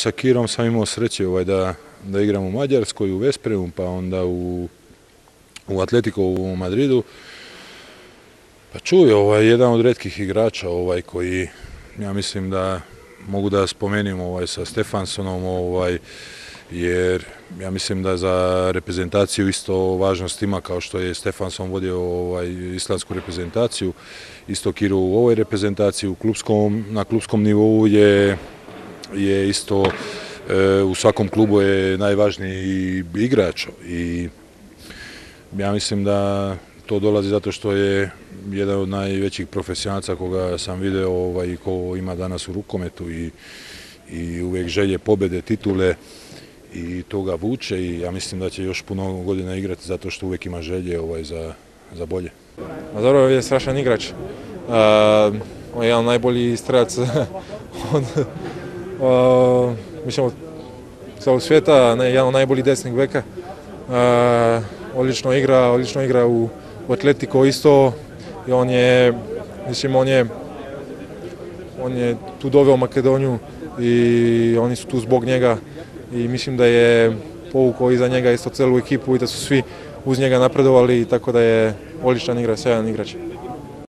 sa Kirom sam imao sreće da igram u Mađarskoj, u Vespremu, pa onda u Atletico u Madridu. Pa čuj, jedan od retkih igrača koji, ja mislim da mogu da spomenim sa Stefanssonom, jer ja mislim da za reprezentaciju isto važnost ima kao što je Stefansson vodio islandsku reprezentaciju. Isto Kiro u ovoj reprezentaciji, na klubskom nivou je isto, u svakom klubu je najvažniji igrač i ja mislim da to dolazi zato što je jedan od najvećih profesionalaca koga sam video i ko ima danas u rukometu i uvijek želje pobjede, titule i to ga vuče i ja mislim da će još puno godina igrati zato što uvijek ima želje za bolje. Dobro, je strašan igrač. On je jedan najbolji strelac mislim od celog svijeta, jedan od najboljih desnih beka. Odlično igra u Atletico isto i on je tu doveo Makedoniju i oni su tu zbog njega i mislim da je povukao iza njega isto celu ekipu i da su svi uz njega napredovali, tako da je odličan igrač, sjajan igrač.